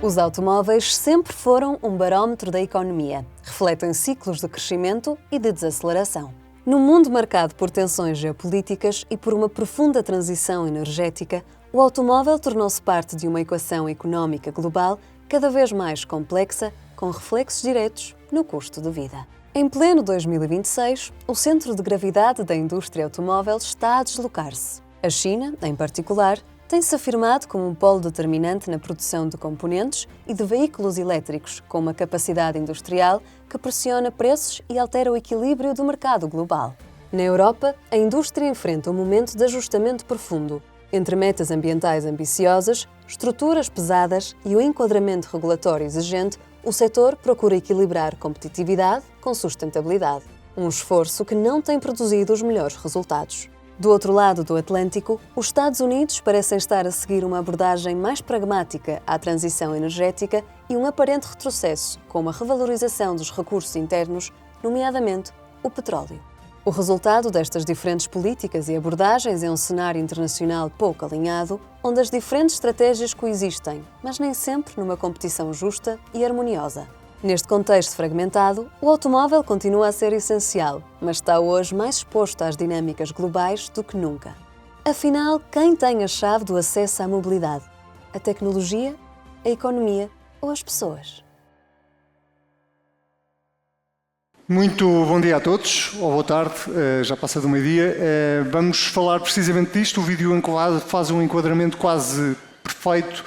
Os automóveis sempre foram um barómetro da economia. Refletem ciclos de crescimento e de desaceleração. Num mundo marcado por tensões geopolíticas e por uma profunda transição energética, o automóvel tornou-se parte de uma equação económica global cada vez mais complexa, com reflexos diretos no custo de vida. Em pleno 2026, o centro de gravidade da indústria automóvel está a deslocar-se. A China, em particular, tem-se afirmado como um polo determinante na produção de componentes e de veículos elétricos, com uma capacidade industrial que pressiona preços e altera o equilíbrio do mercado global. Na Europa, a indústria enfrenta um momento de ajustamento profundo. Entre metas ambientais ambiciosas, estruturas pesadas e o enquadramento regulatório exigente, o setor procura equilibrar competitividade com sustentabilidade. Um esforço que não tem produzido os melhores resultados. Do outro lado do Atlântico, os Estados Unidos parecem estar a seguir uma abordagem mais pragmática à transição energética e um aparente retrocesso com uma revalorização dos recursos internos, nomeadamente o petróleo. O resultado destas diferentes políticas e abordagens é um cenário internacional pouco alinhado, onde as diferentes estratégias coexistem, mas nem sempre numa competição justa e harmoniosa. Neste contexto fragmentado, o automóvel continua a ser essencial, mas está hoje mais exposto às dinâmicas globais do que nunca. Afinal, quem tem a chave do acesso à mobilidade? A tecnologia, a economia ou as pessoas? Muito bom dia a todos, ou boa tarde, já passa do meio-dia. Vamos falar precisamente disto. O vídeo faz um enquadramento quase perfeito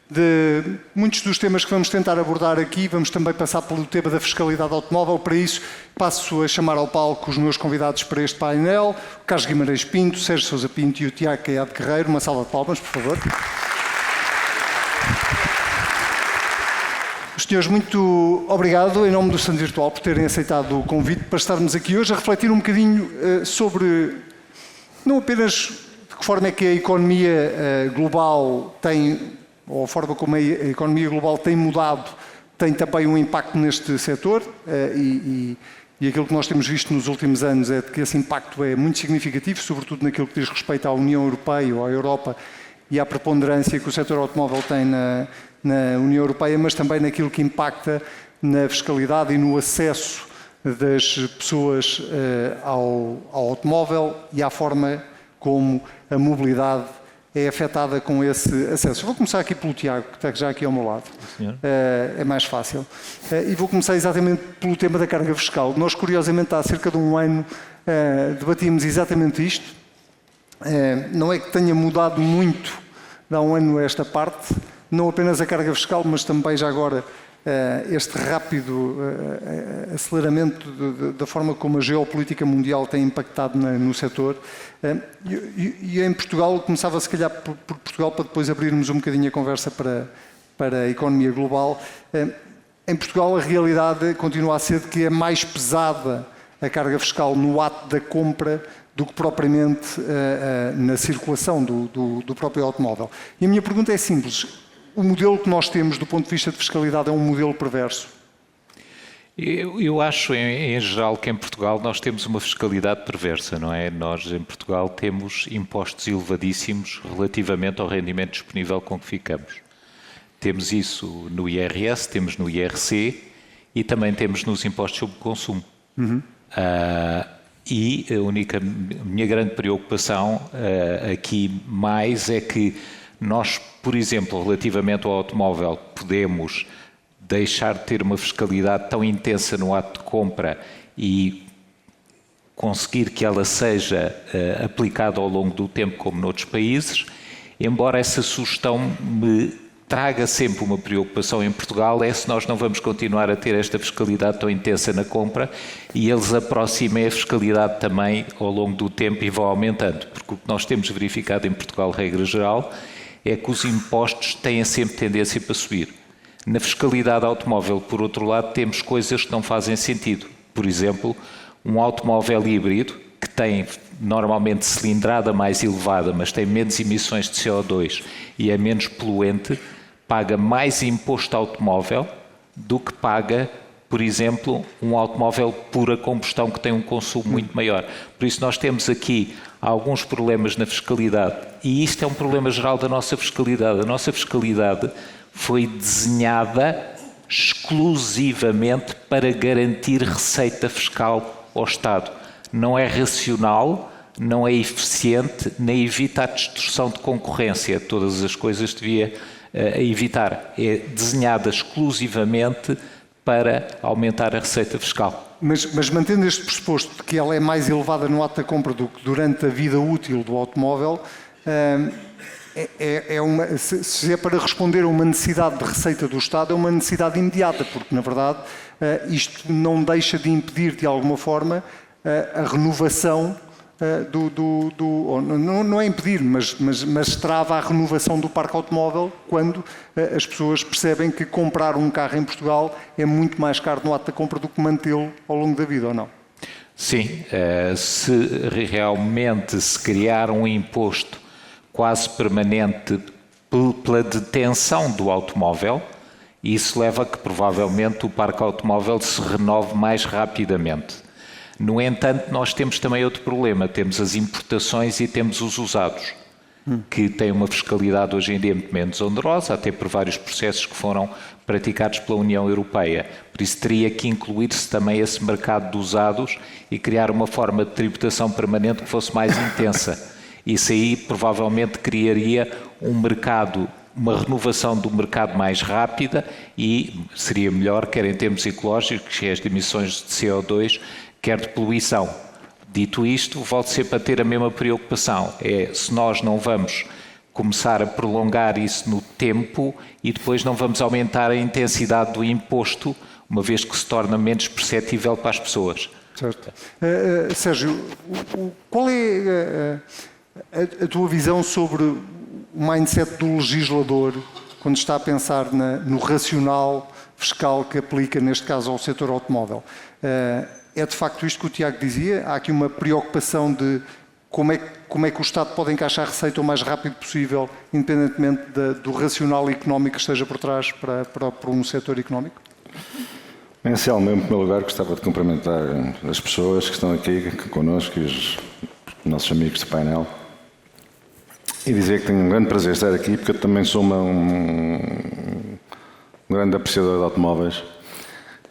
de muitos dos temas que vamos tentar abordar aqui. Vamos também passar pelo tema da fiscalidade automóvel. Para isso, passo a chamar ao palco os meus convidados para este painel, o Carlos Guimarães Pinto, Sérgio Sousa Pinto e o Tiago Caiado Guerreiro. Uma salva de palmas, por favor. Senhores, muito obrigado, em nome do Stand Virtual, por terem aceitado o convite para estarmos aqui hoje a refletir um bocadinho sobre, não apenas de que forma é que a economia global tem, ou a forma como a economia global tem mudado, tem também um impacto neste setor, e aquilo que nós temos visto nos últimos anos é que esse impacto é muito significativo, sobretudo naquilo que diz respeito à União Europeia ou à Europa e à preponderância que o setor automóvel tem na União Europeia, mas também naquilo que impacta na fiscalidade e no acesso das pessoas ao automóvel e à forma como a mobilidade é afetada com esse acesso. Vou começar aqui pelo Tiago, que está já aqui ao meu lado. É mais fácil. E vou começar exatamente pelo tema da carga fiscal. Nós, curiosamente, há cerca de um ano debatíamos exatamente isto. Não é que tenha mudado muito de há um ano esta parte, não apenas a carga fiscal, mas também já agora este rápido aceleramento da forma como a geopolítica mundial tem impactado no setor. E em Portugal, começava se calhar por Portugal, para depois abrirmos um bocadinho a conversa para a economia global. Em Portugal a realidade continua a ser de que é mais pesada a carga fiscal no ato da compra do que propriamente na circulação do próprio automóvel. E a minha pergunta é simples. O modelo que nós temos do ponto de vista de fiscalidade é um modelo perverso? Eu acho, em geral, que em Portugal nós temos uma fiscalidade perversa, não é? Nós, em Portugal, temos impostos elevadíssimos relativamente ao rendimento disponível com que ficamos. Temos isso no IRS, temos no IRC e também temos nos impostos sobre consumo. E a minha grande preocupação aqui mais é que nós, por exemplo, relativamente ao automóvel, podemos deixar de ter uma fiscalidade tão intensa no ato de compra e conseguir que ela seja aplicada ao longo do tempo, como noutros países, embora essa sugestão me traga sempre uma preocupação em Portugal, é se nós não vamos continuar a ter esta fiscalidade tão intensa na compra e eles aproximem a fiscalidade também ao longo do tempo e vão aumentando, porque o que nós temos verificado em Portugal, regra geral, é que os impostos têm sempre tendência para subir. Na fiscalidade automóvel, por outro lado, temos coisas que não fazem sentido. Por exemplo, um automóvel híbrido, que tem normalmente cilindrada mais elevada, mas tem menos emissões de CO2 e é menos poluente, paga mais imposto automóvel do que paga, por exemplo, um automóvel pura combustão que tem um consumo muito maior. Por isso nós temos aqui alguns problemas na fiscalidade e isto é um problema geral da nossa fiscalidade. A nossa fiscalidade foi desenhada exclusivamente para garantir receita fiscal ao Estado. Não é racional, não é eficiente, nem evita a distorção de concorrência. Todas as coisas devia evitar. É desenhada exclusivamente para aumentar a receita fiscal. Mas mantendo este pressuposto de que ela é mais elevada no ato da compra do que durante a vida útil do automóvel, se é para responder a uma necessidade de receita do Estado, é uma necessidade imediata, porque, na verdade, isto não deixa de impedir, de alguma forma, a renovação não é impedir, mas trava a renovação do parque automóvel quando as pessoas percebem que comprar um carro em Portugal é muito mais caro no ato da compra do que mantê-lo ao longo da vida, ou não? Sim, se realmente se criar um imposto quase permanente pela detenção do automóvel, isso leva a que provavelmente o parque automóvel se renove mais rapidamente. No entanto, nós temos também outro problema, temos as importações e temos os usados, que têm uma fiscalidade hoje em dia muito menos onerosa, até por vários processos que foram praticados pela União Europeia. Por isso teria que incluir-se também esse mercado de usados e criar uma forma de tributação permanente que fosse mais intensa. Isso aí provavelmente criaria um mercado, uma renovação do mercado mais rápida e seria melhor, quer em termos ecológicos, quer as emissões de CO2, quer de poluição. Dito isto, volto sempre a ter a mesma preocupação, é se nós não vamos começar a prolongar isso no tempo e depois não vamos aumentar a intensidade do imposto, uma vez que se torna menos perceptível para as pessoas. Certo. Sérgio, qual é a tua visão sobre o mindset do legislador quando está a pensar no racional fiscal que aplica, neste caso, ao setor automóvel? É de facto isto que o Tiago dizia? Há aqui uma preocupação de como é que o Estado pode encaixar a receita o mais rápido possível, independentemente do racional económico que esteja por trás para um setor económico? Inicialmente, em primeiro lugar, gostava de cumprimentar as pessoas que estão aqui connosco e os nossos amigos do painel e dizer que tenho um grande prazer estar aqui, porque eu também sou um grande apreciador de automóveis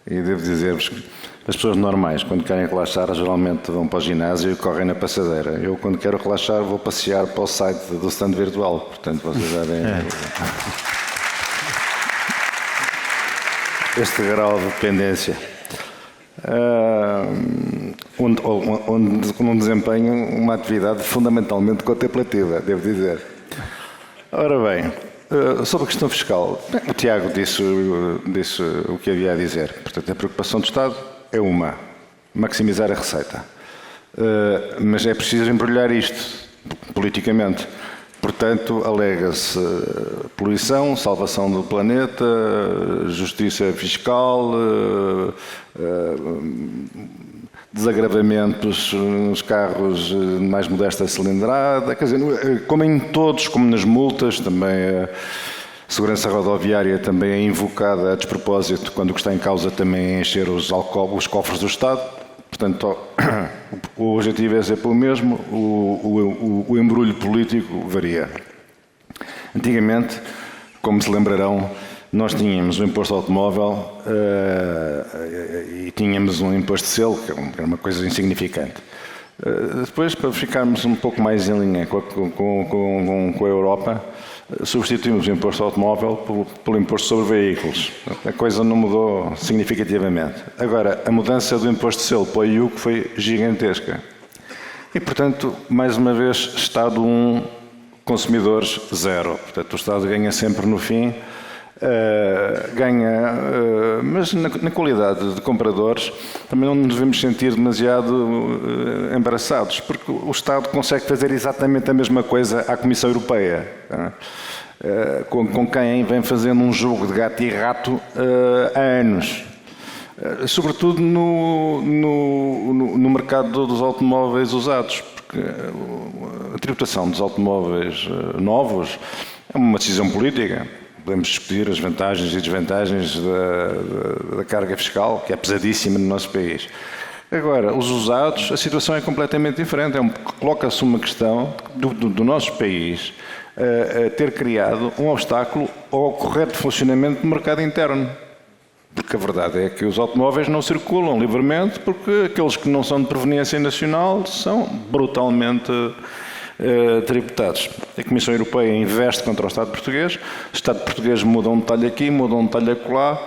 e devo dizer-vos que as pessoas normais, quando querem relaxar, geralmente vão para o ginásio e correm na passadeira. Eu, quando quero relaxar, vou passear para o site do stand virtual. Portanto, vocês já veem este grau de dependência. Onde desempenho uma atividade fundamentalmente contemplativa, devo dizer. Ora bem, sobre a questão fiscal, o Tiago disse o que havia a dizer. Portanto, a preocupação do Estado é maximizar a receita. Mas é preciso embrulhar isto politicamente. Portanto, alega-se poluição, salvação do planeta, justiça fiscal, desagravamentos nos carros mais modesta cilindrada, quer dizer, como em todos, como nas multas, também a segurança rodoviária também é invocada a despropósito quando o que está em causa também é encher os cofres do Estado. Portanto, o objetivo é sempre o mesmo, o embrulho político varia. Antigamente, como se lembrarão, nós tínhamos o imposto ao automóvel e tínhamos um imposto de selo, que era uma coisa insignificante. Depois, para ficarmos um pouco mais em linha com a Europa, substituímos o imposto ao automóvel pelo imposto sobre veículos. A coisa não mudou significativamente. Agora, a mudança do imposto de selo para o IUC foi gigantesca. E, portanto, mais uma vez, Estado 1, consumidores 0. Portanto, o Estado ganha sempre no fim, mas na qualidade de compradores também não nos devemos sentir demasiado embaraçados, porque o Estado consegue fazer exatamente a mesma coisa à Comissão Europeia, com quem vem fazendo um jogo de gato e rato há anos, sobretudo no mercado dos automóveis usados, porque a tributação dos automóveis novos é uma decisão política. Podemos discutir as vantagens e desvantagens da carga fiscal, que é pesadíssima no nosso país. Agora, os usados, a situação é completamente diferente. Coloca-se uma questão do nosso país ter criado um obstáculo ao correto funcionamento do mercado interno. Porque a verdade é que os automóveis não circulam livremente porque aqueles que não são de proveniência nacional são brutalmente tributados. A Comissão Europeia investe contra o Estado português, o Estado português muda um detalhe aqui, muda um detalhe acolá,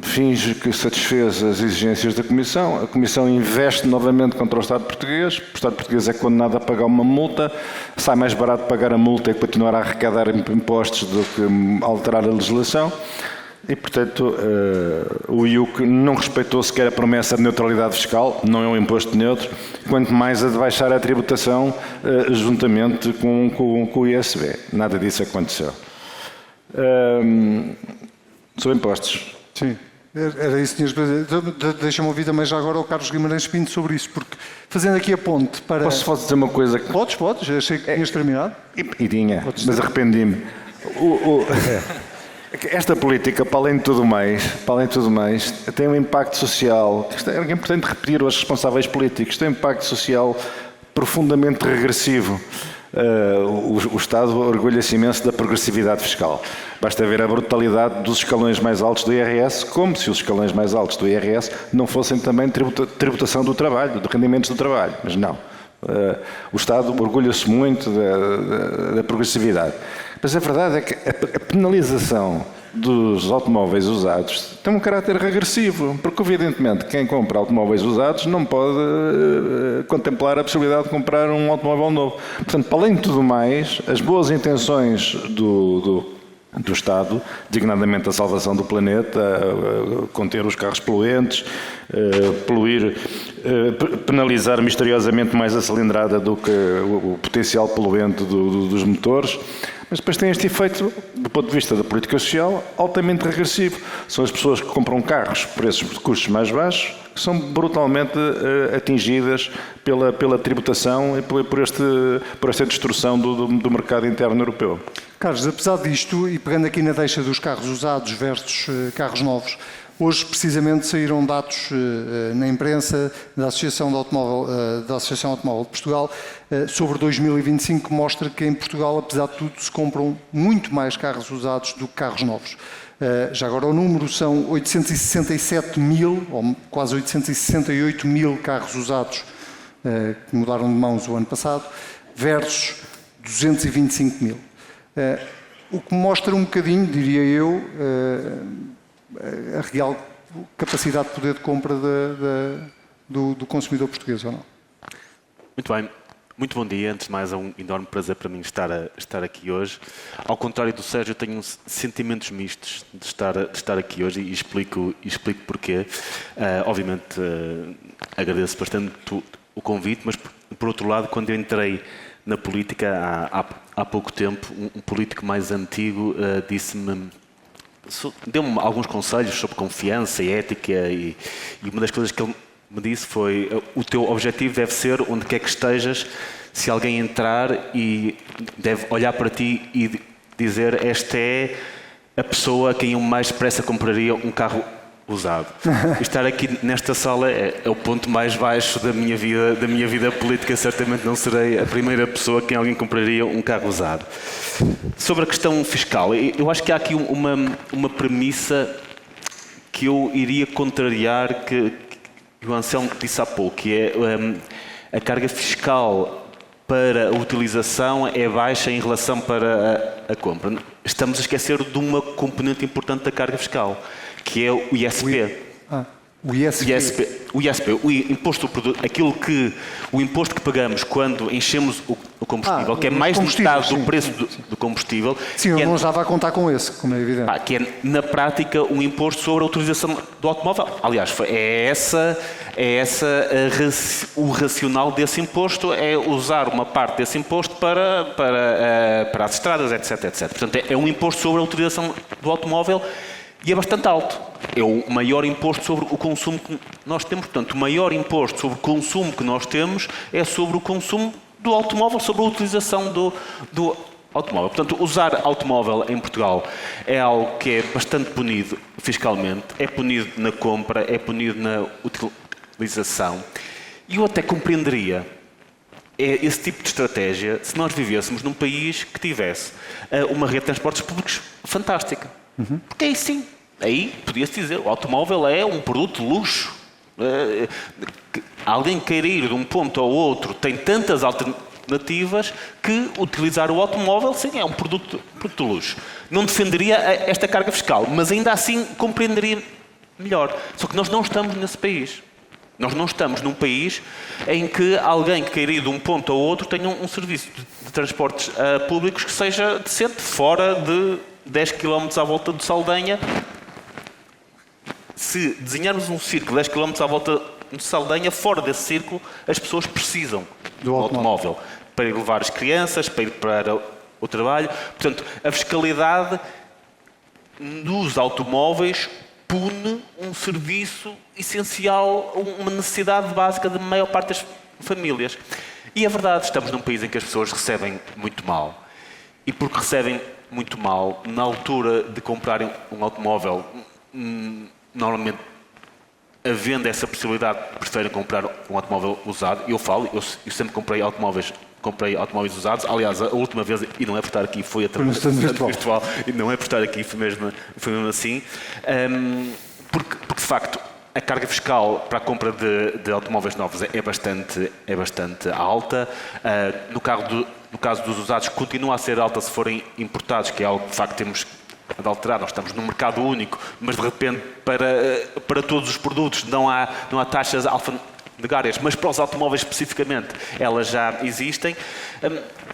finge que satisfez as exigências da Comissão, a Comissão investe novamente contra o Estado português, o Estado português é condenado a pagar uma multa, sai mais barato pagar a multa e continuar a arrecadar impostos do que alterar a legislação. E, portanto, o IUC não respeitou sequer a promessa de neutralidade fiscal, não é um imposto neutro, quanto mais a de baixar a tributação juntamente com o ISB. Nada disso aconteceu. Sobre impostos. Sim, era isso, Sr. Presidente. Deixa-me ouvir também já agora o Carlos Guimarães Pinto sobre isso, porque fazendo aqui a ponte para... Posso dizer uma coisa? Podes, achei que tinhas terminado. E tinha, mas arrependi-me. Esta política, para além de tudo mais, tem um impacto social. É importante repetir aos responsáveis políticos, tem um impacto social profundamente regressivo. O Estado orgulha-se imenso da progressividade fiscal. Basta ver a brutalidade dos escalões mais altos do IRS, como se os escalões mais altos do IRS não fossem também tributação do trabalho, de rendimentos do trabalho. Mas não. O Estado orgulha-se muito da progressividade. Mas a verdade é que a penalização dos automóveis usados tem um caráter regressivo, porque evidentemente quem compra automóveis usados não pode contemplar a possibilidade de comprar um automóvel novo. Portanto, para além de tudo mais, as boas intenções do Estado, designadamente a salvação do planeta, conter os carros poluentes, penalizar misteriosamente mais a cilindrada do que o potencial poluente dos motores, mas depois tem este efeito, do ponto de vista da política social, altamente regressivo. São as pessoas que compram carros por esses custos mais baixos que são brutalmente atingidas pela tributação e por esta destruição do mercado interno europeu. Carlos, apesar disto, e pegando aqui na deixa dos carros usados versus carros novos, hoje precisamente saíram dados na imprensa da Associação Automóvel de Portugal sobre 2025 que mostra que em Portugal, apesar de tudo, se compram muito mais carros usados do que carros novos. Já agora o número são 867 mil, ou quase 868 mil carros usados que mudaram de mãos o ano passado, versus 225 mil. O que mostra um bocadinho, diria eu, a real capacidade de poder de compra do consumidor português, ou não? Muito bem. Muito bom dia. Antes de mais, é um enorme prazer para mim estar aqui hoje. Ao contrário do Sérgio, eu tenho sentimentos mistos de estar aqui hoje e explico porquê. Obviamente, agradeço bastante o convite, mas, por outro lado, quando eu entrei na política há pouco tempo, um político mais antigo deu-me alguns conselhos sobre confiança e ética e uma das coisas que ele me disse foi: o teu objetivo deve ser, onde quer que estejas, se alguém entrar e deve olhar para ti e dizer: esta é a pessoa a quem eu mais depressa compraria um carro usado. Estar aqui nesta sala é o ponto mais baixo da minha vida política. Certamente não serei a primeira pessoa a quem alguém compraria um carro usado. Sobre a questão fiscal, eu acho que há aqui uma premissa que eu iria contrariar, que o Anselmo disse há pouco, que é a carga fiscal para a utilização é baixa em relação para a compra. Estamos a esquecer de uma componente importante da carga fiscal, que é o ISP. O ISP. O ISP, o imposto o imposto que pagamos quando enchemos o combustível, que é mais de metade do preço do combustível. Sim, eu não estava a contar com esse, como é evidente. Que é, na prática, um imposto sobre a utilização do automóvel. Aliás, o racional desse imposto é usar uma parte desse imposto para as estradas, etc. Portanto, é um imposto sobre a utilização do automóvel e é bastante alto. É o maior imposto sobre o consumo que nós temos. Portanto, o maior imposto sobre o consumo que nós temos é sobre o consumo do automóvel, sobre a utilização do automóvel. Portanto, usar automóvel em Portugal é algo que é bastante punido fiscalmente, é punido na compra, é punido na utilização. E eu até compreenderia é esse tipo de estratégia se nós vivêssemos num país que tivesse uma rede de transportes públicos fantástica. Porque aí sim, aí podia-se dizer, o automóvel é um produto de luxo. Alguém queira ir de um ponto ao outro tem tantas alternativas que utilizar o automóvel, sim, é um produto de luxo. Não defenderia esta carga fiscal, mas ainda assim compreenderia melhor. Só que nós não estamos nesse país. Nós não estamos num país em que alguém que queira ir de um ponto ao outro tenha um serviço de transportes públicos que seja decente, fora de 10 km à volta de Saldanha. Se desenharmos um círculo de 10 km à volta de Saldanha, fora desse círculo, as pessoas precisam do automóvel para ir levar as crianças, para ir para o trabalho. Portanto, a fiscalidade dos automóveis pune um serviço essencial, uma necessidade básica da maior parte das famílias. E é verdade, estamos num país em que as pessoas recebem muito mal. E porque recebem muito mal, na altura de comprarem um automóvel, normalmente, havendo essa possibilidade, preferem comprar um automóvel usado. Eu sempre comprei automóveis usados. Aliás, a última vez, e não é por estar aqui, foi através do virtual, e não é por estar aqui, foi mesmo assim, porque de facto a carga fiscal para a compra de automóveis novos é bastante alta. No caso dos usados, continua a ser alta se forem importados, que é algo que de facto temos de alterar. Nós estamos num mercado único, mas de repente para todos os produtos não há taxas alfandegárias, mas para os automóveis especificamente elas já existem.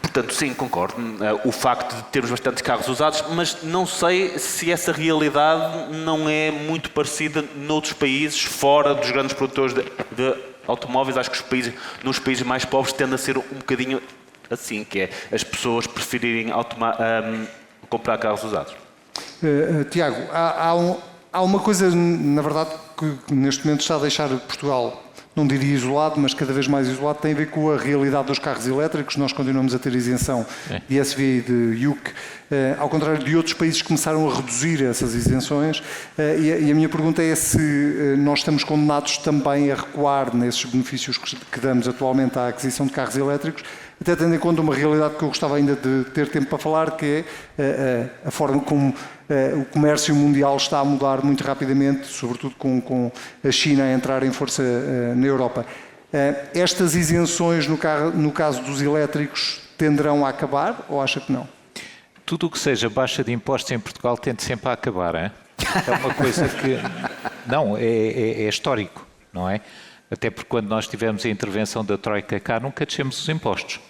Portanto, sim, concordo. O facto de termos bastantes carros usados, mas não sei se essa realidade não é muito parecida noutros países, fora dos grandes produtores de automóveis. Acho que nos países mais pobres tende a ser um bocadinho assim, que é as pessoas preferirem comprar carros usados. Tiago, há uma coisa, na verdade, que neste momento está a deixar Portugal, não diria isolado, mas cada vez mais isolado, tem a ver com a realidade dos carros elétricos. Nós continuamos a ter isenção de SV e de UC, ao contrário de outros países que começaram a reduzir essas isenções. E a minha pergunta é se nós estamos condenados também a recuar nesses benefícios que damos atualmente à aquisição de carros elétricos, até tendo em conta uma realidade que eu gostava ainda de ter tempo para falar, que é a forma como o comércio mundial está a mudar muito rapidamente, sobretudo com a China a entrar em força na Europa. Estas isenções, no caso dos elétricos, tenderão a acabar ou acha que não? Tudo o que seja baixa de impostos em Portugal tende sempre a acabar, hein? É uma coisa que... Não, é histórico, não é? Até porque quando nós tivemos a intervenção da Troika cá, nunca descemos os impostos.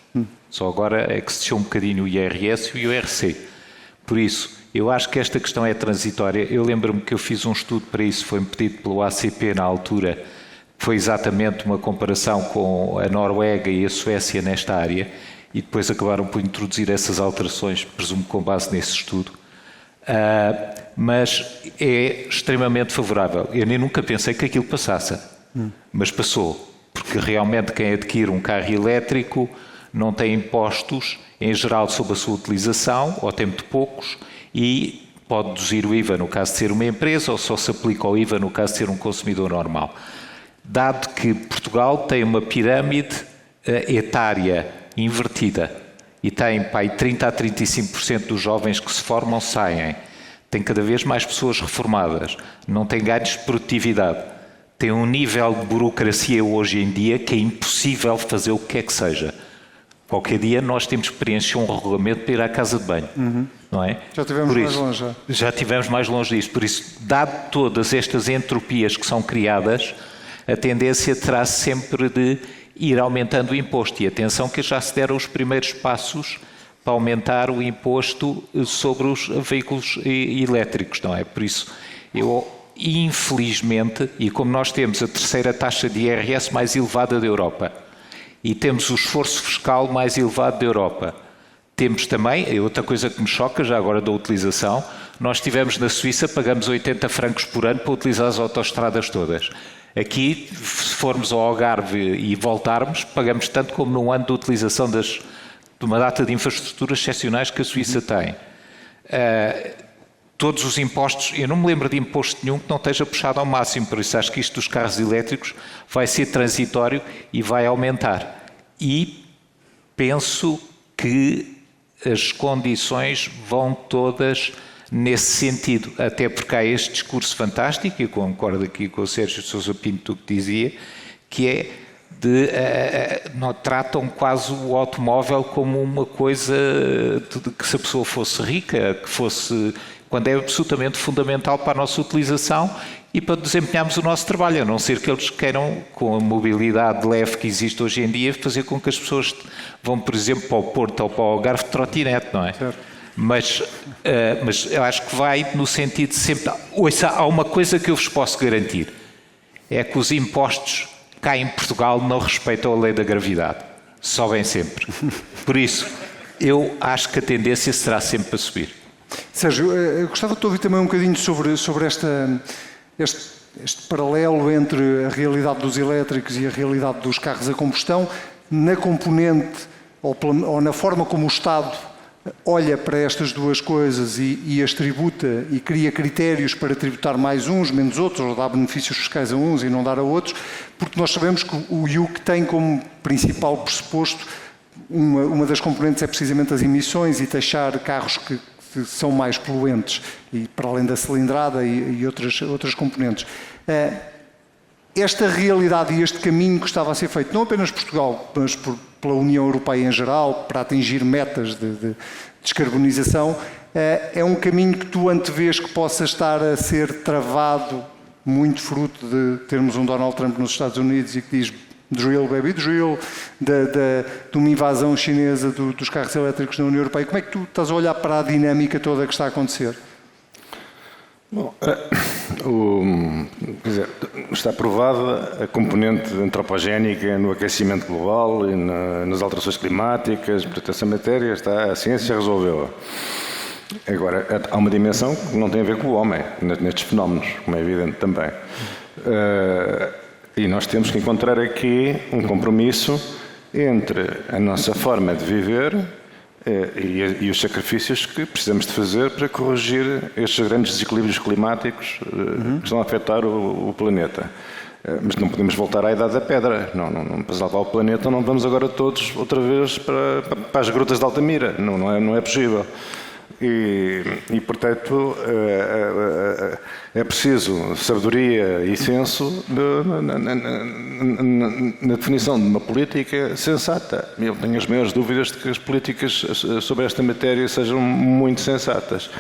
Só agora é que se deixou um bocadinho o IRS e o IRC. Por isso, eu acho que esta questão é transitória. Eu lembro-me que eu fiz um estudo para isso, foi-me pedido pelo ACP na altura, que foi exatamente uma comparação com a Noruega e a Suécia nesta área, e depois acabaram por introduzir essas alterações, presumo com base nesse estudo. Mas é extremamente favorável. Eu nem nunca pensei que aquilo passasse, mas passou, porque realmente quem adquire um carro elétrico não tem impostos, em geral, sobre a sua utilização, ou tem muito poucos, e pode deduzir o IVA no caso de ser uma empresa, ou só se aplica o IVA no caso de ser um consumidor normal. Dado que Portugal tem uma pirâmide etária invertida, e tem 30% a 35% dos jovens que se formam saem, tem cada vez mais pessoas reformadas, não tem ganhos de produtividade, tem um nível de burocracia hoje em dia que é impossível fazer o que quer que seja. Qualquer dia nós temos que preencher um regulamento para ir à casa de banho, não é? Já estivemos mais longe. Já estivemos mais longe disso. Por isso, dado todas estas entropias que são criadas, a tendência terá sempre de ir aumentando o imposto. E atenção que já se deram os primeiros passos para aumentar o imposto sobre os veículos elétricos, não é? Por isso, infelizmente, e como nós temos a terceira taxa de IRS mais elevada da Europa, e temos o esforço fiscal mais elevado da Europa. Temos também, outra coisa que me choca, já agora da utilização, nós estivemos na Suíça, pagamos 80 francos por ano para utilizar as autoestradas todas. Aqui, se formos ao Algarve e voltarmos, pagamos tanto como num ano de utilização de uma data de infraestruturas excepcionais que a Suíça tem. Todos os impostos, eu não me lembro de imposto nenhum que não esteja puxado ao máximo, por isso acho que isto dos carros elétricos vai ser transitório e vai aumentar. E penso que as condições vão todas nesse sentido, até porque há este discurso fantástico, e concordo aqui com o Sérgio Sousa Pinto que dizia, que é não tratam quase o automóvel como uma coisa que se a pessoa fosse rica, que fosse, quando é absolutamente fundamental para a nossa utilização e para desempenharmos o nosso trabalho, a não ser que eles queiram, com a mobilidade leve que existe hoje em dia, fazer com que as pessoas vão, por exemplo, para o Porto ou para o Algarve de trotinete, não é? Certo. Mas eu acho que vai no sentido de sempre... Ouça, há uma coisa que eu vos posso garantir, é que os impostos cá em Portugal não respeitam a lei da gravidade, sobem sempre. Por isso, eu acho que a tendência será sempre para subir. Sérgio, eu gostava de ouvir também um bocadinho sobre este paralelo entre a realidade dos elétricos e a realidade dos carros a combustão, na componente ou na forma como o Estado olha para estas duas coisas e as tributa e cria critérios para tributar mais uns, menos outros, ou dar benefícios fiscais a uns e não dar a outros, porque nós sabemos que o IUC tem como principal pressuposto, uma das componentes é precisamente as emissões e taxar carros que são mais poluentes, e para além da cilindrada e outras componentes. Esta realidade e este caminho que estava a ser feito, não apenas por Portugal, mas pela União Europeia em geral, para atingir metas de descarbonização, é um caminho que tu antevês que possa estar a ser travado, muito fruto de termos um Donald Trump nos Estados Unidos e que diz drill, baby, drill, de uma invasão chinesa dos carros elétricos na União Europeia. Como é que tu estás a olhar para a dinâmica toda que está a acontecer? Bom, quer dizer, está provada a componente antropogénica no aquecimento global e nas alterações climáticas, portanto, essa matéria a ciência resolveu-a. Agora, há uma dimensão que não tem a ver com o homem, nestes fenómenos, como é evidente também. E nós temos que encontrar aqui um compromisso entre a nossa forma de viver e os sacrifícios que precisamos de fazer para corrigir estes grandes desequilíbrios climáticos que estão a afetar o planeta. Mas não podemos voltar à Idade da Pedra. Não para salvar o planeta, não vamos agora todos outra vez para as grutas de Altamira. Não é possível. E portanto, é preciso sabedoria e senso na definição de uma política sensata. Eu tenho as maiores dúvidas de que as políticas sobre esta matéria sejam muito sensatas.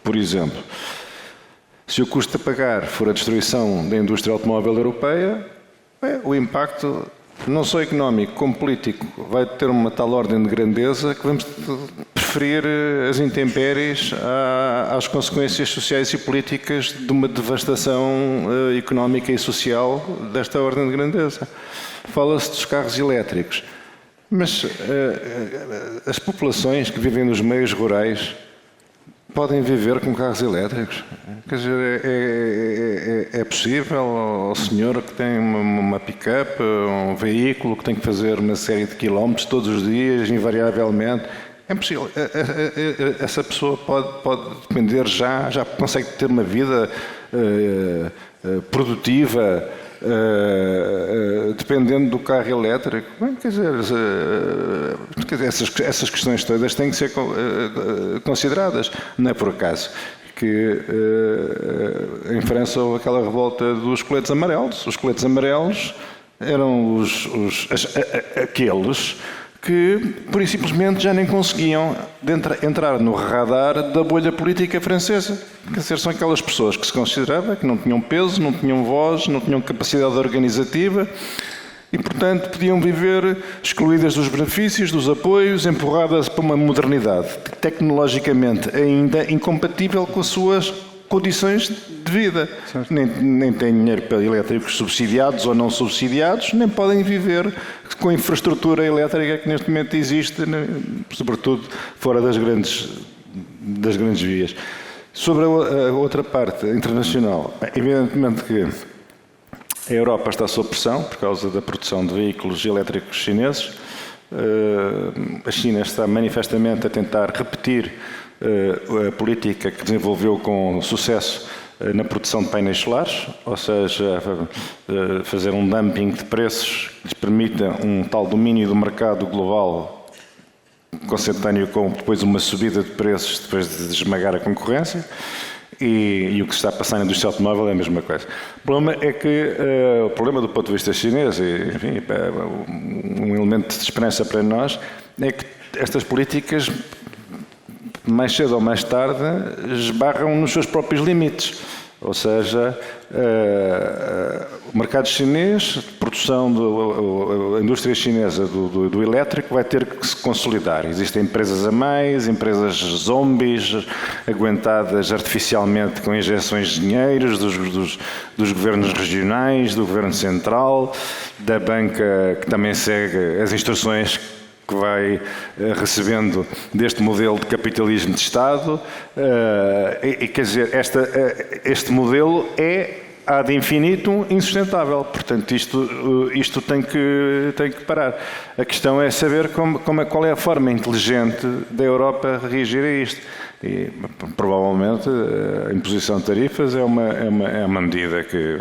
Por exemplo, se o custo a pagar for a destruição da indústria automóvel europeia, o impacto, não só económico como político, vai ter uma tal ordem de grandeza que vamos preferir as intempéries às consequências sociais e políticas de uma devastação económica e social desta ordem de grandeza. Fala-se dos carros elétricos, mas as populações que vivem nos meios rurais podem viver com carros elétricos? Quer dizer, é possível ao senhor que tem uma pick-up, um veículo que tem que fazer uma série de quilómetros todos os dias, invariavelmente? É possível. Essa pessoa pode depender já consegue ter uma vida produtiva, dependendo do carro elétrico. Bem, quer dizer, essas questões todas têm que ser consideradas. Não é por acaso que em França houve aquela revolta dos coletes amarelos. Os coletes amarelos eram aqueles que, por e simplesmente, já nem conseguiam entrar no radar da bolha política francesa. Quer dizer, são aquelas pessoas que se considerava que não tinham peso, não tinham voz, não tinham capacidade organizativa e, portanto, podiam viver excluídas dos benefícios, dos apoios, empurradas para uma modernidade tecnologicamente ainda incompatível com as suas condições de vida. Nem têm dinheiro para elétricos subsidiados ou não subsidiados, nem podem viver com a infraestrutura elétrica que neste momento existe, sobretudo fora das grandes vias. Sobre a outra parte internacional, evidentemente que a Europa está sob pressão por causa da produção de veículos elétricos chineses. A China está manifestamente a tentar repetir a política que desenvolveu com sucesso na produção de painéis solares, ou seja, fazer um dumping de preços que lhes permita um tal domínio do mercado global consentâneo com depois uma subida de preços depois de esmagar a concorrência. E o que se está a passar na indústria automóvel é a mesma coisa. O problema é que, o problema do ponto de vista chinês, e, enfim, um elemento de esperança para nós, é que estas políticas, mais cedo ou mais tarde, esbarram nos seus próprios limites. Ou seja, o mercado chinês, a indústria chinesa do elétrico vai ter que se consolidar. Existem empresas a mais, empresas zombies, aguentadas artificialmente com injeções de dinheiros dos governos regionais, do governo central, da banca que também segue as instruções que vai recebendo deste modelo de capitalismo de Estado. Quer dizer, este modelo é ad infinitum insustentável. Portanto, isto tem que parar. A questão é saber qual é a forma inteligente da Europa reagir a isto. E, provavelmente, a imposição de tarifas é uma medida que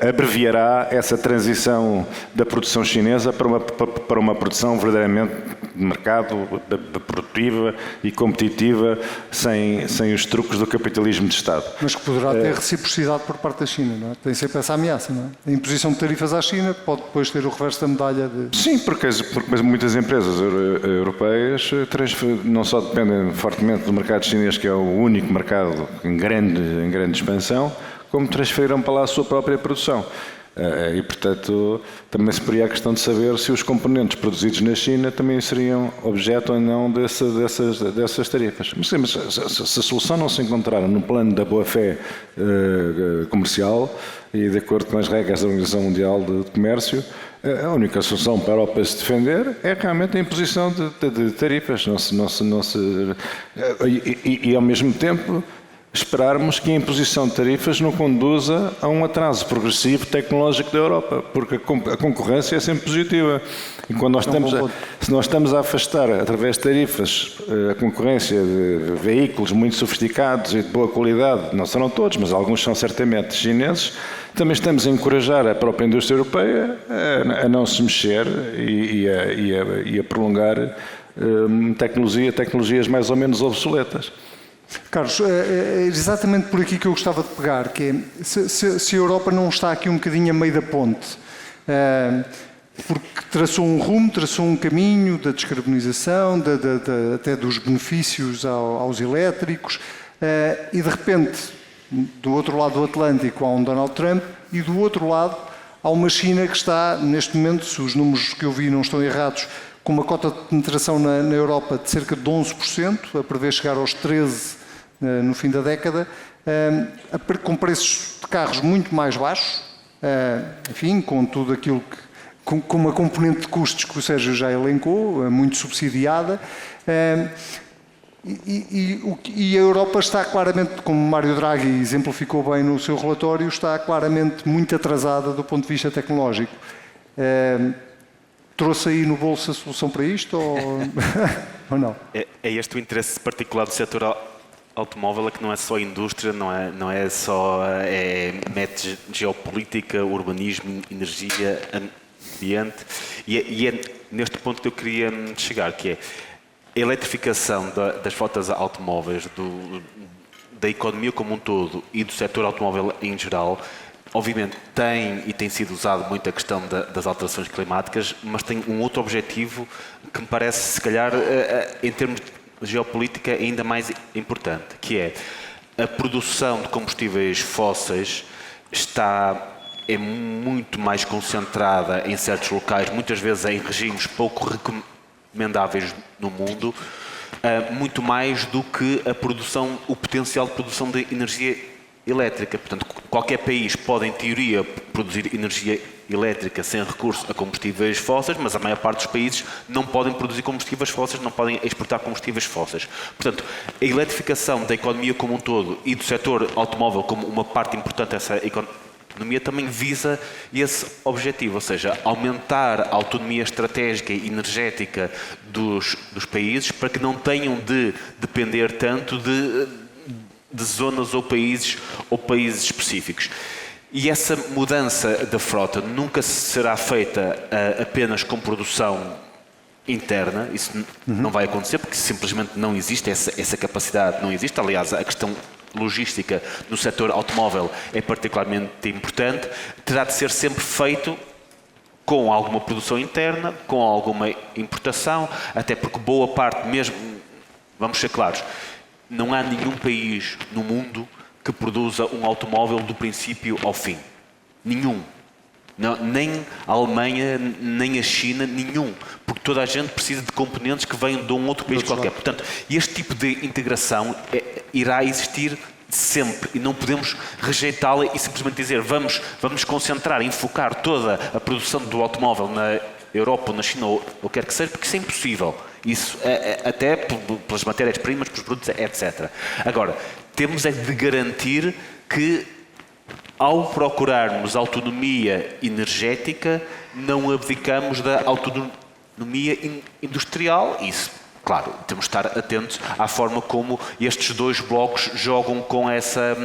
abreviará essa transição da produção chinesa para uma produção verdadeiramente de mercado, produtiva e competitiva, sem os truques do capitalismo de Estado. Mas que poderá ter reciprocidade por parte da China, não é? Tem sempre essa ameaça, não é? A imposição de tarifas à China pode depois ter o reverso da medalha de... Sim, porque muitas empresas europeias não só dependem fortemente do mercado chinês, que é o único mercado em grande expansão, como transferiram para lá a sua própria produção. E, portanto, também se poria a questão de saber se os componentes produzidos na China também seriam objeto ou não dessas tarifas. Mas se a solução não se encontrar no plano da boa-fé comercial e de acordo com as regras da Organização Mundial de Comércio, a única solução para a Europa se defender é realmente a imposição de tarifas. E, ao mesmo tempo, esperarmos que a imposição de tarifas não conduza a um atraso progressivo tecnológico da Europa, porque a concorrência é sempre positiva. E quando se nós estamos a afastar, através de tarifas, a concorrência de veículos muito sofisticados e de boa qualidade, não serão todos, mas alguns são certamente chineses, também estamos a encorajar a própria indústria europeia a não se mexer e a prolongar tecnologias mais ou menos obsoletas. Carlos, é exatamente por aqui que eu gostava de pegar, que é, se a Europa não está aqui um bocadinho a meio da ponte, porque traçou um rumo, traçou um caminho da descarbonização, até dos benefícios aos elétricos, e de repente, do outro lado do Atlântico há um Donald Trump, e do outro lado há uma China que está, neste momento, se os números que eu vi não estão errados, com uma cota de penetração na Europa de cerca de 11%, a prever chegar aos 13% no fim da década, com preços de carros muito mais baixos, enfim, com tudo aquilo que... com uma componente de custos que o Sérgio já elencou, muito subsidiada, e a Europa está claramente, como Mário Draghi exemplificou bem no seu relatório, está claramente muito atrasada do ponto de vista tecnológico. Trouxe aí no bolso a solução para isto ou não? É este o interesse particular do setor automóvel, é que não é só indústria, não é só mete geopolítica, urbanismo, energia, ambiente, e é neste ponto que eu queria chegar, que é a eletrificação das flotas automóveis, da economia como um todo e do setor automóvel em geral. Obviamente tem sido usado muito a questão das alterações climáticas, mas tem um outro objetivo que me parece, se calhar, em termos de geopolítica, ainda mais importante, que é a produção de combustíveis fósseis é muito mais concentrada em certos locais, muitas vezes em regimes pouco recomendáveis no mundo, muito mais do que o potencial de produção de energia elétrica. Portanto, qualquer país pode, em teoria, produzir energia elétrica sem recurso a combustíveis fósseis, mas a maior parte dos países não podem produzir combustíveis fósseis, não podem exportar combustíveis fósseis. Portanto, a eletrificação da economia como um todo e do setor automóvel como uma parte importante dessa economia também visa esse objetivo, ou seja, aumentar a autonomia estratégica e energética dos países para que não tenham de depender tanto de zonas ou países específicos. E essa mudança da frota nunca será feita apenas com produção interna, isso não vai acontecer porque simplesmente não existe, essa capacidade não existe. Aliás, a questão logística no setor automóvel é particularmente importante, terá de ser sempre feito com alguma produção interna, com alguma importação, até porque boa parte mesmo, vamos ser claros, não há nenhum país no mundo que produza um automóvel do princípio ao fim. Nenhum. Não, nem a Alemanha, nem a China, nenhum. Porque toda a gente precisa de componentes que venham de um outro país qualquer. Portanto, este tipo de integração irá existir sempre e não podemos rejeitá-la e simplesmente dizer vamos concentrar, enfocar toda a produção do automóvel na Europa ou na China ou quer que seja, porque isso é impossível. Isso até pelas matérias-primas, pelos produtos, etc. Agora, temos é de garantir que ao procurarmos autonomia energética, não abdicamos da autonomia industrial. Isso, claro, temos de estar atentos à forma como estes dois blocos jogam com essa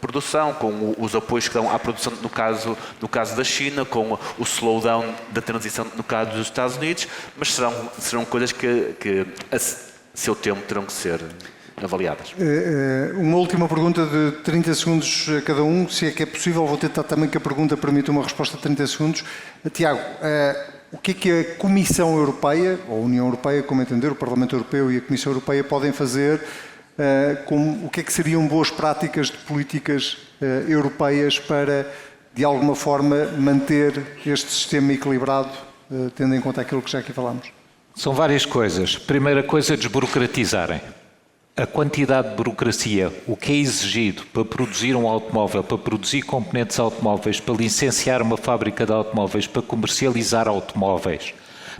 produção, com os apoios que dão à produção no caso da China, com o slowdown da transição no caso dos Estados Unidos, mas serão coisas que a seu tempo terão que ser avaliadas. Uma última pergunta de 30 segundos a cada um, se é que é possível. Vou tentar também que a pergunta permita uma resposta de 30 segundos. Tiago, o que a Comissão Europeia, ou a União Europeia, como entender, o Parlamento Europeu e a Comissão Europeia podem fazer, o que é que seriam boas práticas de políticas europeias para, de alguma forma, manter este sistema equilibrado, tendo em conta aquilo que já aqui falámos? São várias coisas. Primeira coisa, desburocratizarem. A quantidade de burocracia, o que é exigido para produzir um automóvel, para produzir componentes automóveis, para licenciar uma fábrica de automóveis, para comercializar automóveis,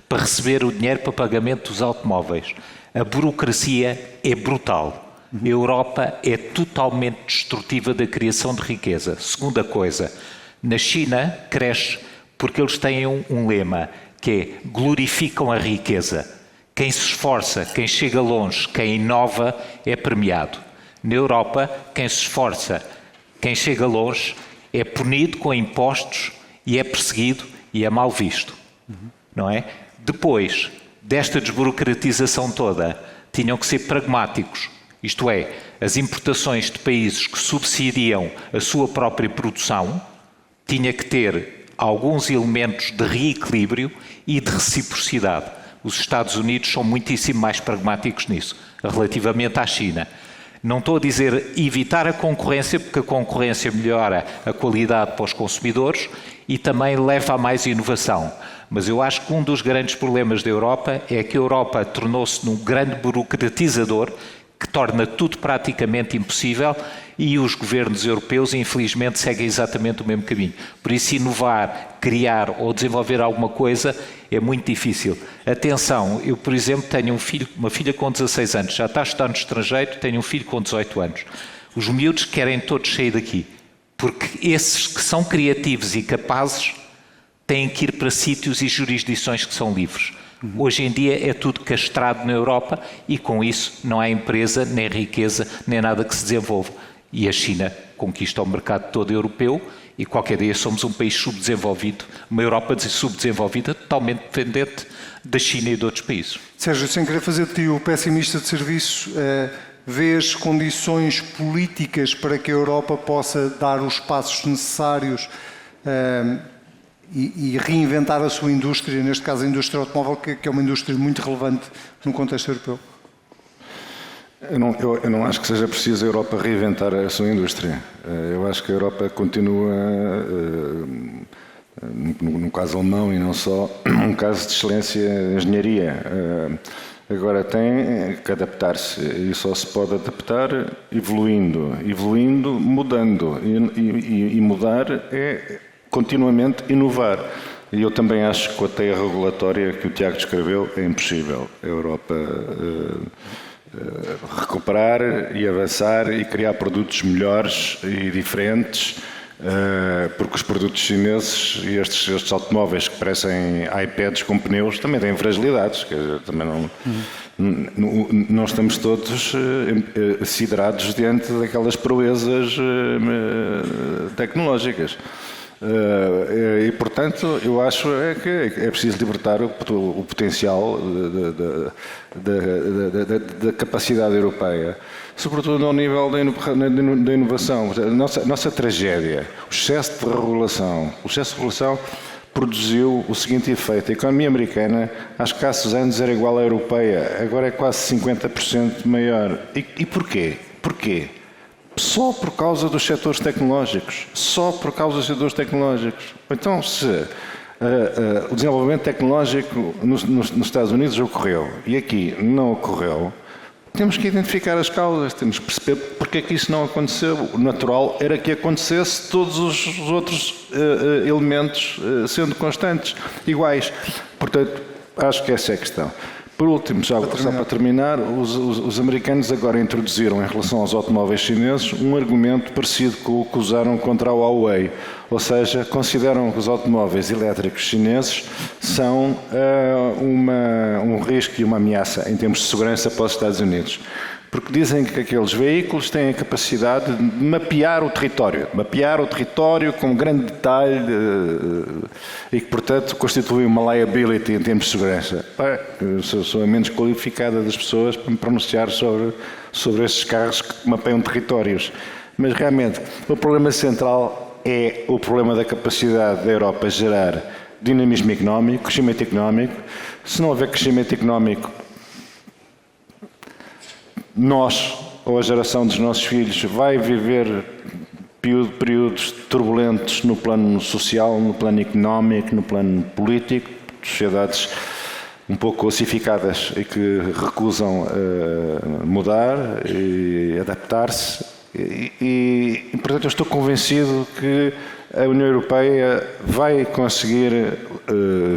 para receber o dinheiro para pagamento dos automóveis. A burocracia é brutal. A Europa é totalmente destrutiva da criação de riqueza. Segunda coisa, na China cresce porque eles têm um lema, que é glorificam a riqueza. Quem se esforça, quem chega longe, quem inova é premiado. Na Europa, quem se esforça, quem chega longe é punido com impostos e é perseguido e é mal visto. Não é? Depois desta desburocratização toda, tinham que ser pragmáticos. Isto é, as importações de países que subsidiam a sua própria produção tinha que ter alguns elementos de reequilíbrio e de reciprocidade. Os Estados Unidos são muitíssimo mais pragmáticos nisso, relativamente à China. Não estou a dizer evitar a concorrência, porque a concorrência melhora a qualidade para os consumidores e também leva a mais inovação. Mas eu acho que um dos grandes problemas da Europa é que a Europa tornou-se num grande burocratizador que torna tudo praticamente impossível e os governos europeus, infelizmente, seguem exatamente o mesmo caminho. Por isso, inovar, criar ou desenvolver alguma coisa é muito difícil. Atenção, eu, por exemplo, tenho uma filha com 16 anos, já está a estudar no estrangeiro, tenho um filho com 18 anos. Os miúdos querem todos sair daqui, porque esses que são criativos e capazes têm que ir para sítios e jurisdições que são livres. Hoje em dia é tudo castrado na Europa e com isso não há empresa, nem riqueza, nem nada que se desenvolva. E a China conquista o mercado todo europeu e qualquer dia somos um país subdesenvolvido, uma Europa subdesenvolvida, totalmente dependente da China e de outros países. Sérgio, sem querer fazer de ti o pessimista de serviço, vês condições políticas para que a Europa possa dar os passos necessários e reinventar a sua indústria, neste caso a indústria automóvel, que é uma indústria muito relevante no contexto europeu? Eu não acho que seja preciso a Europa reinventar a sua indústria. Eu acho que a Europa continua, no caso alemão e não só, um caso de excelência em engenharia. Agora tem que adaptar-se e só se pode adaptar evoluindo, mudando. E mudar é continuamente inovar. E eu também acho que com a teia regulatória que o Tiago descreveu é impossível a Europa recuperar e avançar e criar produtos melhores e diferentes Porque os produtos chineses e estes automóveis que parecem iPads com pneus também têm fragilidades. Quer dizer, também não estamos todos siderados diante daquelas proezas tecnológicas. E, portanto, eu acho que é preciso libertar o potencial da capacidade europeia, sobretudo ao nível da inovação. A nossa tragédia, o excesso de regulação. O excesso de regulação produziu o seguinte efeito: a economia americana, há escassos anos, era igual à europeia, agora é quase 50% maior. E porquê? Porquê? Só por causa dos setores tecnológicos. Só por causa dos setores tecnológicos. Então, se o desenvolvimento tecnológico nos Estados Unidos ocorreu e aqui não ocorreu, temos que identificar as causas, temos que perceber porque é que isso não aconteceu. O natural era que acontecesse todos os outros elementos sendo constantes, iguais. Portanto, acho que essa é a questão. Por último, só para terminar, os americanos agora introduziram, em relação aos automóveis chineses, um argumento parecido com o que usaram contra a Huawei. Ou seja, consideram que os automóveis elétricos chineses são um risco e uma ameaça em termos de segurança para os Estados Unidos. Porque dizem que aqueles veículos têm a capacidade de mapear o território com grande detalhe e que, portanto, constituem uma liability em termos de segurança. Sou a menos qualificada das pessoas para me pronunciar sobre estes carros que mapeiam territórios. Mas, realmente, o problema central é o problema da capacidade da Europa gerar dinamismo económico, crescimento económico. Se não houver crescimento económico, nós, ou a geração dos nossos filhos, vai viver períodos turbulentos no plano social, no plano económico, no plano político, sociedades um pouco ossificadas e que recusam mudar e adaptar-se. E, portanto, eu estou convencido que a União Europeia vai conseguir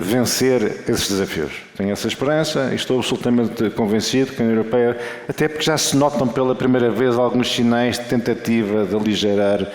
vencer esses desafios. Tenho essa esperança e estou absolutamente convencido que a União Europeia, até porque já se notam pela primeira vez alguns sinais de tentativa de aligerar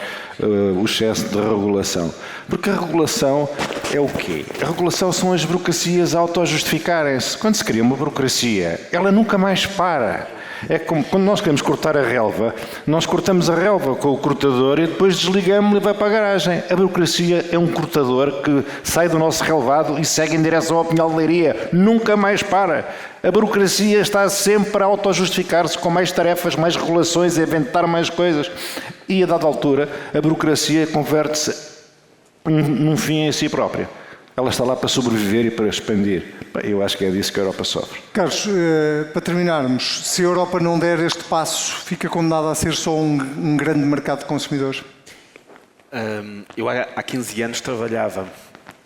o excesso de regulação. Porque a regulação é o quê? A regulação são as burocracias a auto-justificarem-se. Quando se cria uma burocracia, ela nunca mais para. É como quando nós queremos cortar a relva, nós cortamos a relva com o cortador e depois desligamos-lo e vai para a garagem. A burocracia é um cortador que sai do nosso relvado e segue em direção ao Pinhal de Leiria. Nunca mais para. A burocracia está sempre a auto-justificar-se com mais tarefas, mais regulações, a inventar mais coisas. E a dada altura, a burocracia converte-se num fim em si própria. Ela está lá para sobreviver e para expandir. Eu acho que é disso que a Europa sofre. Carlos, para terminarmos, se a Europa não der este passo, fica condenada a ser só um grande mercado de consumidores? Eu há 15 anos trabalhava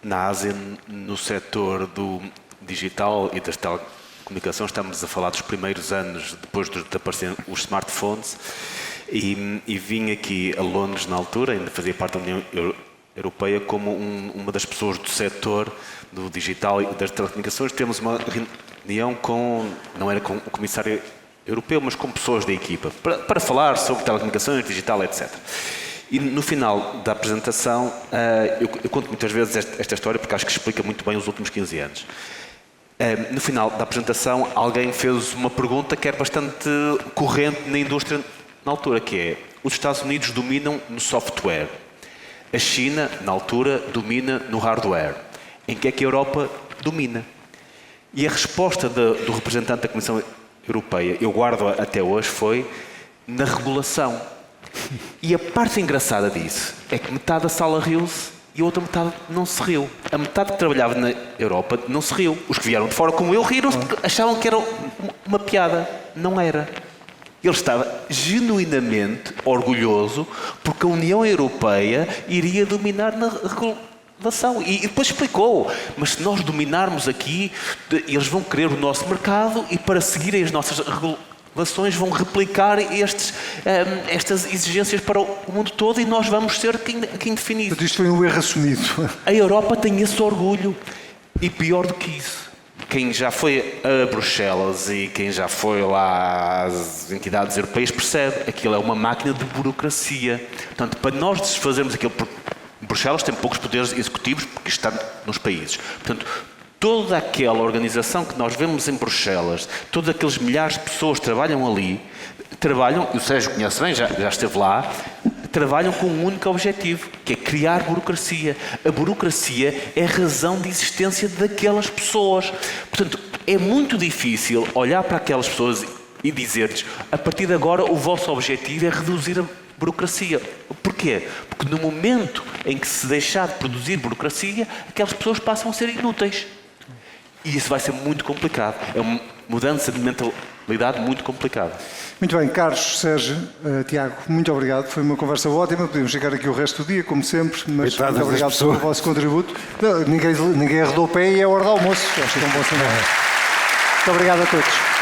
na Ásia no setor do digital e das telecomunicações. Estamos a falar dos primeiros anos depois de aparecerem os smartphones e vim aqui a Londres na altura, ainda fazia parte da União Europeia, como uma das pessoas do setor do digital e das telecomunicações. Tivemos uma reunião não era com o comissário europeu, mas com pessoas da equipa, para falar sobre telecomunicações, digital, etc. E no final da apresentação, eu conto muitas vezes esta história porque acho que explica muito bem os últimos 15 anos. No final da apresentação, alguém fez uma pergunta que era bastante corrente na indústria na altura, que é: os Estados Unidos dominam no software. A China, na altura, domina no hardware. Em que é que a Europa domina? E a resposta do representante da Comissão Europeia, eu guardo até hoje, foi na regulação. E a parte engraçada disso é que metade da sala riu-se e a outra metade não se riu. A metade que trabalhava na Europa não se riu. Os que vieram de fora, como eu, riram-se porque achavam que era uma piada. Não era. Ele estava genuinamente orgulhoso porque a União Europeia iria dominar na regulação. E depois explicou, mas se nós dominarmos aqui, eles vão querer o nosso mercado e para seguirem as nossas regulações vão replicar estas exigências para o mundo todo e nós vamos ser quem definir. Portanto, isto foi um erro assumido. A Europa tem esse orgulho. E pior do que isso, quem já foi a Bruxelas e quem já foi lá às entidades europeias percebe que aquilo é uma máquina de burocracia. Portanto, para nós desfazermos aquilo, Bruxelas tem poucos poderes executivos porque está nos países. Portanto, toda aquela organização que nós vemos em Bruxelas, todos aqueles milhares de pessoas que trabalham ali, e o Sérgio conhece bem, já esteve lá, trabalham com um único objetivo, que é criar burocracia. A burocracia é a razão de existência daquelas pessoas. Portanto, é muito difícil olhar para aquelas pessoas e dizer-lhes, a partir de agora o vosso objetivo é reduzir a burocracia. Porquê? Porque no momento em que se deixar de produzir burocracia, aquelas pessoas passam a ser inúteis. E isso vai ser muito complicado. É uma mudança de mentalidade muito complicada. Muito bem, Carlos, Sérgio, Tiago, muito obrigado. Foi uma conversa ótima. Podemos ficar aqui o resto do dia, como sempre, mas muito obrigado pelo vosso contributo. Não, ninguém arredou o pé e é hora do almoço. Acho que é um bom sinal. Muito obrigado a todos.